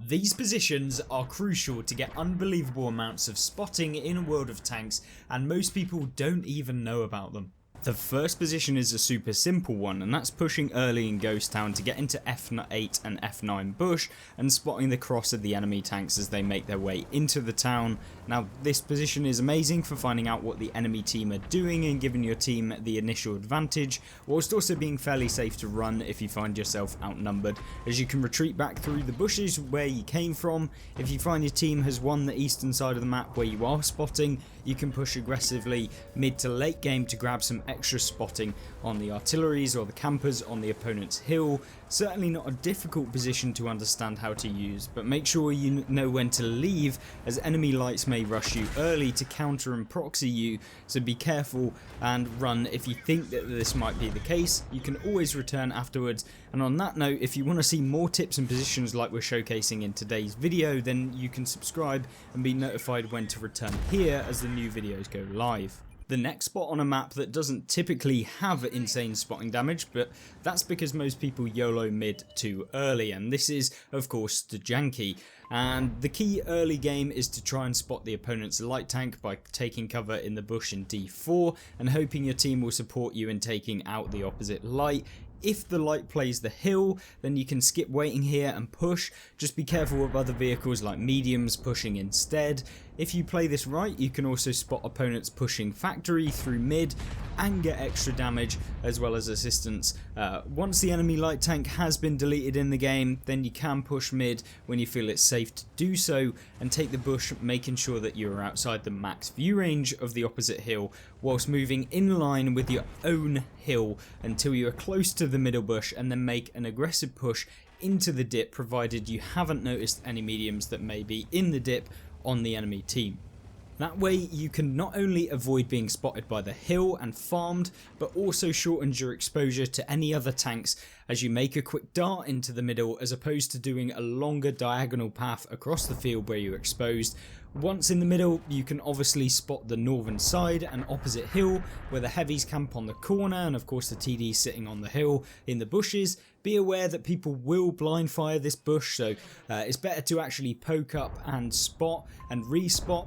These positions are crucial to get unbelievable amounts of spotting in a world of tanks, and most people don't even know about them. The first position is a super simple one, and that's pushing early in Ghost Town to get into F8 and F9 bush and spotting the cross of the enemy tanks as they make their way into the town. Now this position is amazing for finding out what the enemy team are doing and giving your team the initial advantage, whilst also being fairly safe to run if you find yourself outnumbered, as you can retreat back through the bushes where you came from. If you find your team has won the eastern side of the map where you are spotting, you can push aggressively mid to late game to grab some extra spotting on the artilleries or the campers on the opponent's hill. Certainly not a difficult position to understand how to use, but make sure you know when to leave, as enemy lights may rush you early to counter and proxy you, so be careful and run if you think that this might be the case. You can always return afterwards. And on that note, if you want to see more tips and positions like we're showcasing in today's video, then you can subscribe and be notified when to return here as the new videos go live. The next spot on a map that doesn't typically have insane spotting damage, but that's because most people YOLO mid too early, and this is of course Studzianki. And the key early game is to try and spot the opponent's light tank by taking cover in the bush in D4 and hoping your team will support you in taking out the opposite light. If the light plays the hill, then you can skip waiting here and push. Just be careful of other vehicles like mediums pushing instead. If you play this right, you can also spot opponents pushing factory through mid and get extra damage as well as assistance. Once the enemy light tank has been deleted in the game, then you can push mid when you feel it's safe to do so and take the bush, making sure that you are outside the max view range of the opposite hill whilst moving in line with your own hill until you are close to the middle bush, and then make an aggressive push into the dip, provided you haven't noticed any mediums that may be in the dip on the enemy team. That way you can not only avoid being spotted by the hill and farmed, but also shortens your exposure to any other tanks as you make a quick dart into the middle, as opposed to doing a longer diagonal path across the field where you're exposed. Once in the middle, you can obviously spot the northern side and opposite hill where the heavies camp on the corner, and of course the TD sitting on the hill in the bushes. Be aware that people will blind fire this bush, so it's better to actually poke up and spot and respot,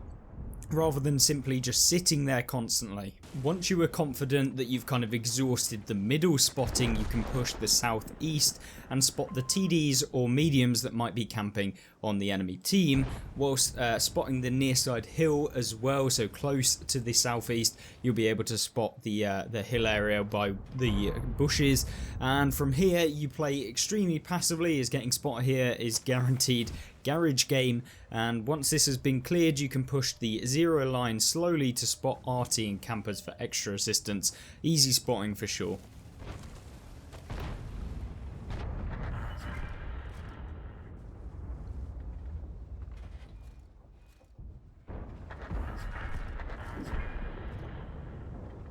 rather than simply just sitting there constantly. Once you are confident that you've kind of exhausted the middle spotting, you can push the southeast and spot the TDs or mediums that might be camping on the enemy team, whilst spotting the near side hill as well. So close to the southeast, you'll be able to spot the hill area by the bushes, and from here you play extremely passively, as getting spotted here is guaranteed garage game. And once this has been cleared, you can push the zero line slowly to spot RT and campers for extra assistance. Easy spotting for sure.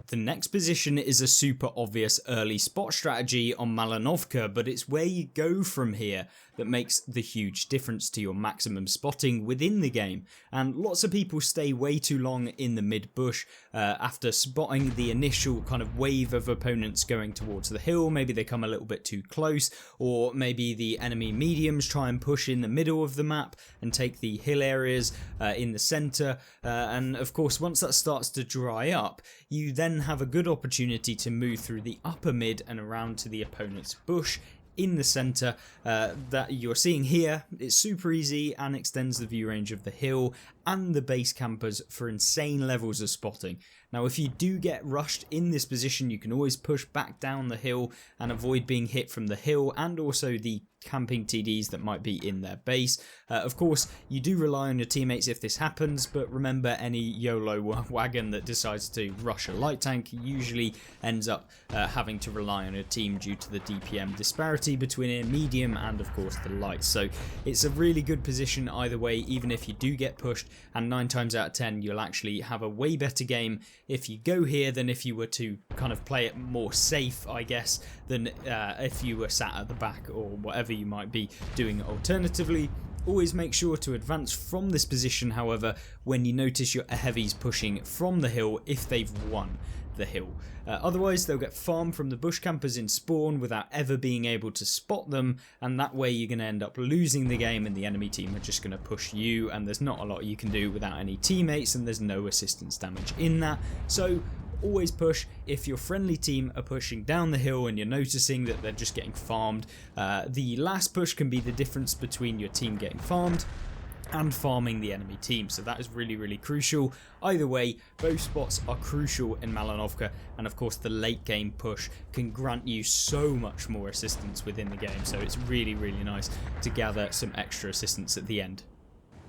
The next position is a super obvious early spot strategy on Malinovka, but it's where you go from here that makes the huge difference to your maximum spotting within the game. And lots of people stay way too long in the mid bush after spotting the initial kind of wave of opponents going towards the hill. Maybe they come a little bit too close, or maybe the enemy mediums try and push in the middle of the map and take the hill areas in the center. And of course, once that starts to dry up, you then have a good opportunity to move through the upper mid and around to the opponent's bush in the center that you're seeing here. It's super easy and extends the view range of the hill and the base campers for insane levels of spotting. Now if you do get rushed in this position, you can always push back down the hill and avoid being hit from the hill and also the camping TDs that might be in their base. Of course, you do rely on your teammates if this happens, but remember, any YOLO wagon that decides to rush a light tank usually ends up having to rely on a team due to the DPM disparity between a medium and of course the light. So it's a really good position either way, even if you do get pushed, and 9 times out of 10 you'll actually have a way better game if you go here than if you were to kind of play it more safe, I guess, than if you were sat at the back or whatever you might be doing alternatively. Always make sure to advance from this position, however, when you notice your heavies pushing from the hill if they've won. the hill. Otherwise they'll get farmed from the bush campers in spawn without ever being able to spot them, and that way you're going to end up losing the game and the enemy team are just going to push you, and there's not a lot you can do without any teammates, and there's no assistance damage in that. So always push. If your friendly team are pushing down the hill and you're noticing that they're just getting farmed, the last push can be the difference between your team getting farmed and farming the enemy team, so that is really crucial. Either way, both spots are crucial in Malinovka, and of course the late game push can grant you so much more assistance within the game, so it's really nice to gather some extra assistance at the end.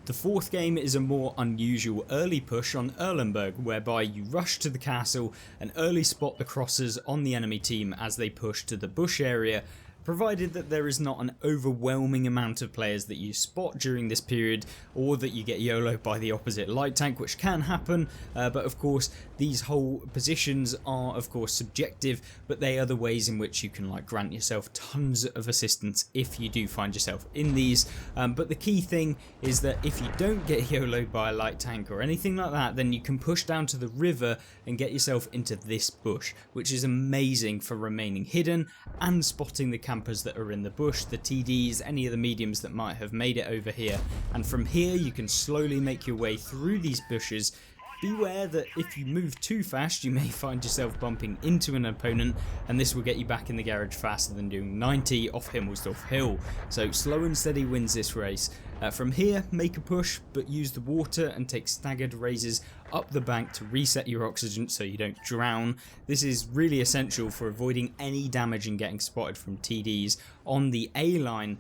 The fourth game is a more unusual early push on Erlenberg, whereby you rush to the castle and early spot the crossers on the enemy team as they push to the bush area, provided that there is not an overwhelming amount of players that you spot during this period, or that you get YOLO'd by the opposite light tank, which can happen, but of course these whole positions are of course subjective, but they are the ways in which you can grant yourself tons of assistance if you do find yourself in these. But the key thing is that if you don't get YOLO'd by a light tank or anything like that, then you can push down to the river and get yourself into this bush, which is amazing for remaining hidden and spotting the campers that are in the bush, the TDs, any of the mediums that might have made it over here. And from here you can slowly make your way through these bushes. Beware that if you move too fast you may find yourself bumping into an opponent, and this will get you back in the garage faster than doing 90 off Himmelsdorf Hill. So slow and steady wins this race. From here, make a push, but use the water and take staggered raises up the bank to reset your oxygen so you don't drown. This is really essential for avoiding any damage and getting spotted from TDs on the A line.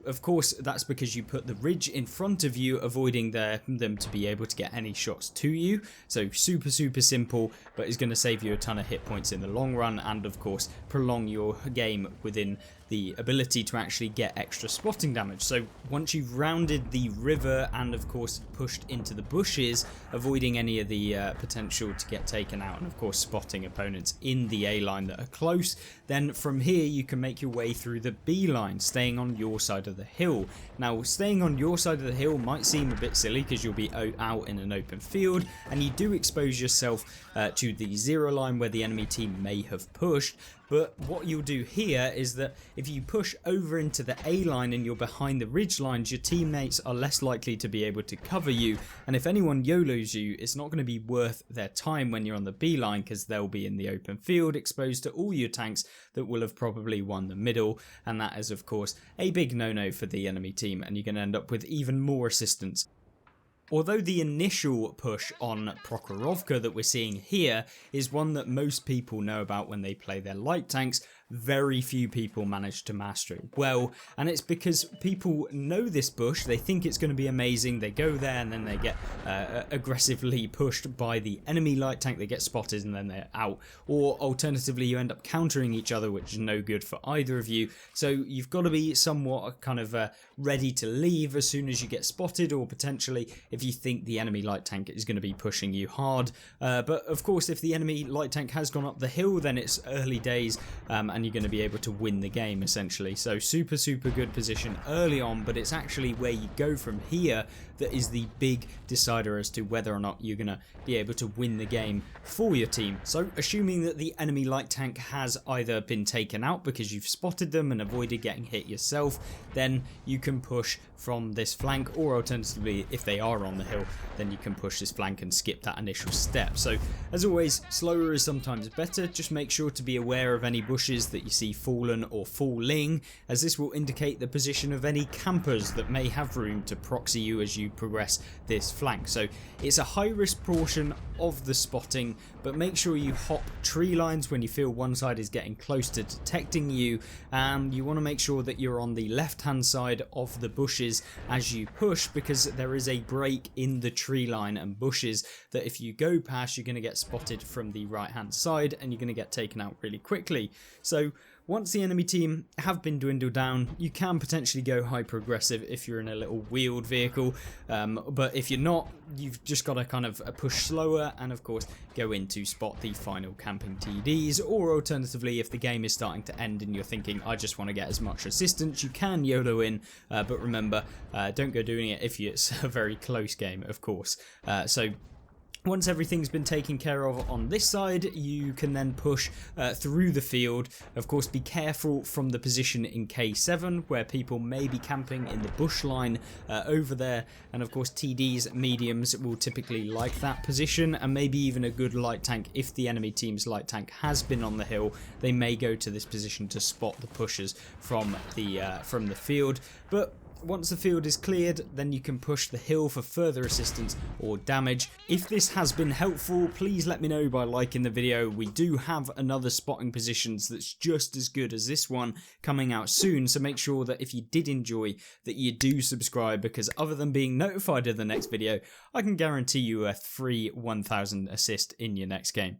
Of course, that's because you put the ridge in front of you, avoiding them to be able to get any shots to you. So super simple, but is going to save you a ton of hit points in the long run, and of course prolong your game within the ability to actually get extra spotting damage. So once you've rounded the river and of course pushed into the bushes, avoiding any of the potential to get taken out, and of course spotting opponents in the A line that are close, then from here you can make your way through the B line, staying on your side of the hill. Now staying on your side of the hill might seem a bit silly because you'll be out in an open field and you do expose yourself to the 0 line where the enemy team may have pushed. But what you'll do here is that if you push over into the A line and you're behind the ridge lines, your teammates are less likely to be able to cover you, and if anyone YOLOs you, it's not going to be worth their time when you're on the B line, because they'll be in the open field exposed to all your tanks that will have probably won the middle, and that is of course a big no-no for the enemy team, and you're going to end up with even more assistance. Although the initial push on Prokhorovka that we're seeing here is one that most people know about when they play their light tanks, very few people manage to master it well, and it's because people know this bush, they think it's going to be amazing, they go there and then they get aggressively pushed by the enemy light tank, they get spotted and then they're out, or alternatively you end up countering each other, which is no good for either of you. So you've got to be somewhat kind of ready to leave as soon as you get spotted, or potentially if you think the enemy light tank is going to be pushing you hard. But of course if the enemy light tank has gone up the hill, then it's early days, and you're going to be able to win the game essentially. So super good position early on, but it's actually where you go from here that is the big decider as to whether or not you're going to be able to win the game for your team. So assuming that the enemy light tank has either been taken out because you've spotted them and avoided getting hit yourself, then you can push from this flank, or alternatively if they are on the hill, then you can push this flank and skip that initial step. So as always, slower is sometimes better. Just make sure to be aware of any bushes that you see fallen or falling, as this will indicate the position of any campers that may have room to proxy you as you progress this flank. So it's a high risk portion of the spotting, but make sure you hop tree lines when you feel one side is getting close to detecting you, and you want to make sure that you're on the left hand side of the bushes as you push, because there is a break in the tree line and bushes that if you go past, you're going to get spotted from the right hand side and you're going to get taken out really quickly. So once the enemy team have been dwindled down, you can potentially go hyper aggressive if you're in a little wheeled vehicle, but if you're not, you've just got to kind of push slower and of course go in to spot the final camping TDs, or alternatively if the game is starting to end and you're thinking I just want to get as much assistance, you can YOLO in, but remember, don't go doing it if it's a very close game of course. So Once everything's been taken care of on this side, you can then push through the field. Of course, be careful from the position in K7 where people may be camping in the bush line over there, and of course TDs, mediums will typically like that position, and maybe even a good light tank. If the enemy team's light tank has been on the hill, they may go to this position to spot the pushers from the field. But once the field is cleared, then you can push the hill for further assistance or damage. If this has been helpful, please let me know by liking the video. We do have another spotting positions that's just as good as this one coming out soon, so make sure that if you did enjoy that you do subscribe, because other than being notified of the next video, I can guarantee you a free 1000 assist in your next game.